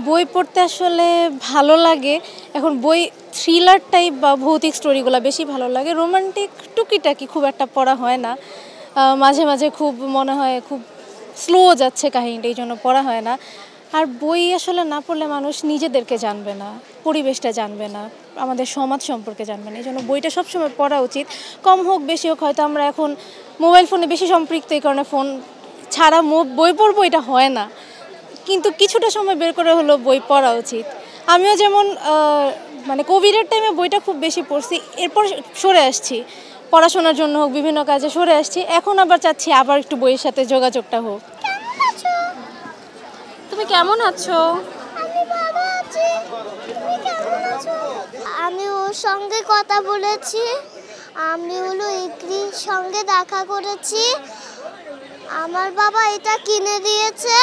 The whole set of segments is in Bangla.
বই পড়তে আসলে ভালো লাগে। এখন বই থ্রিলার টাইপ বা ভৌতিক স্টোরিগুলো বেশি ভালো লাগে। রোমান্টিক টুকিটাকি খুব একটা পড়া হয় না। মাঝে মাঝে খুব মনে হয় খুব স্লো যাচ্ছে কাহিনীটা, এই জন্য পড়া হয় না। আর বই আসলে না পড়লে মানুষ নিজেদেরকে জানবে না, পরিবেশটা জানবে না, আমাদের সমাজ সম্পর্কে জানবে না। এই জন্য বইটা সবসময় পড়া উচিত। কম হোক বেশি হোক, হয়তো আমরা এখন মোবাইল ফোনে বেশি সম্পৃক্ত, এই কারণে ফোন ছাড়া বই পড়বো এটা হয় না, কিন্তু কিছুটা সময় বের করে হলো বই পড়া উচিত। আমিও যেমন মানে কোভিডের টাইমে বইটা খুব বেশি পড়ছি, এরপর সরে আসছি, পড়াশোনার জন্য হোক বিভিন্ন কাজে সরে আসছি। এখন আবার চাচ্ছি আবার একটু বইয়ের সাথে যোগাযোগটা হোক। তুমি কেমন আছো? আমি ভালো আছি। তুমি কেমন আছো? আমি ওর সঙ্গে কথা বলেছি, আমি হলো ইকরির সঙ্গে দেখা করেছি। আমার বাবা এটা কিনে দিয়েছে,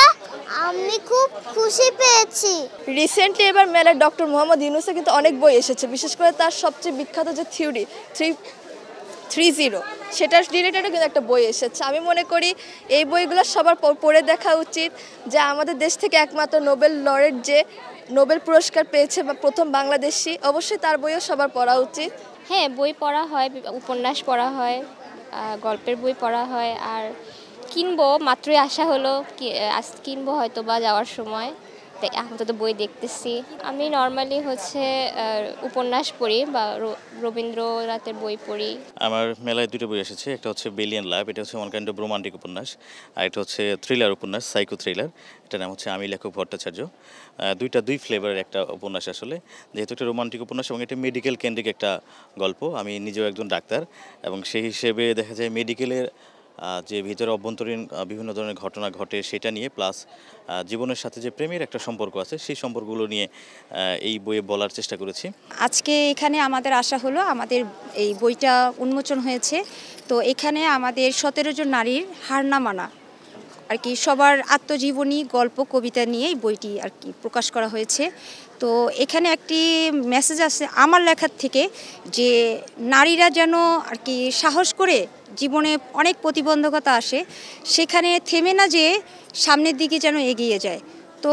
আমি খুব খুশি পেয়েছি। রিসেন্টলি এবার মেলায় ডক্টর মোহাম্মদ ইউনূসের কিন্তু অনেক বই এসেছে, বিশেষ করে তার সবচেয়ে বিখ্যাত যে থিওরি 330 সেটার রিলেটেডও কিন্তু একটা বই এসেছে। আমি মনে করি এই বইগুলো সবার পড়ে দেখা উচিত, যে আমাদের দেশ থেকে একমাত্র নোবেল লরেট যে নোবেল পুরস্কার পেয়েছে বা প্রথম বাংলাদেশি, অবশ্যই তার বইও সবার পড়া উচিত। হ্যাঁ, বই পড়া হয়, উপন্যাস পড়া হয়, গল্পের বই পড়া হয়। আর কিনবো, মাত্রই আসা হলো, আজ কিনবো হয়তো বা যাওয়ার সময়, তাই এখন তো বই দেখতেছি। আমি নর্মালি উপন্যাস পড়ি বা রবীন্দ্রনাথের বই পড়ি। আমার মেলায় দুটো বই এসেছে, একটা হচ্ছে বেলিয়ান লাভ, এটা হচ্ছে ওয়ান কাইন্ড অফ রোমান্টিক উপন্যাস, আর এটা হচ্ছে থ্রিলার উপন্যাস, সাইকো থ্রিলার। এটার নাম হচ্ছে আমি লেখক ভট্টাচার্য। দুই ফ্লেভারের একটা উপন্যাস আসলে, যেহেতু একটা রোমান্টিক উপন্যাস এবং এটা মেডিকেল কেন্দ্রিক একটা গল্প। আমি নিজেও একজন ডাক্তার এবং সেই হিসেবে দেখা যায় মেডিকেলের যে ভিতরে অভ্যন্তরীণ বিভিন্ন ধরনের ঘটনা ঘটে সেটা নিয়ে, প্লাস জীবনের সাথে যে প্রেমের একটা সম্পর্ক আছে সেই সম্পর্কগুলো নিয়ে এই বইয়ে বলার চেষ্টা করেছি। আজকে এখানে আমাদের আসা হলো, আমাদের এই বইটা উন্মোচন হয়েছে। তো এখানে আমাদের 17 জন নারীর হার না মানা আর কি সবার আত্মজীবনী, গল্প, কবিতা নিয়ে এই বইটি আর কি প্রকাশ করা হয়েছে। তো এখানে একটি মেসেজ আছে আমার লেখার থেকে, যে নারীরা যেন আর কি সাহস করে, জীবনে অনেক প্রতিবন্ধকতা আসে, সেখানে থেমে না যেয়ে সামনের দিকে যেন এগিয়ে যায়। তো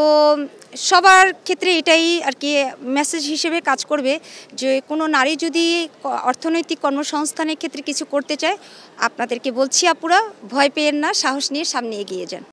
সবার ক্ষেত্রে এটাই আর কি মেসেজ হিসেবে কাজ করবে, যে কোনো নারী যদি অর্থনৈতিক কর্মসংস্থানের ক্ষেত্রে কিছু করতে চায়, আপনাদেরকে বলছি আপুরা, ভয় পেয়েন না, সাহস নিয়ে সামনে এগিয়ে যান।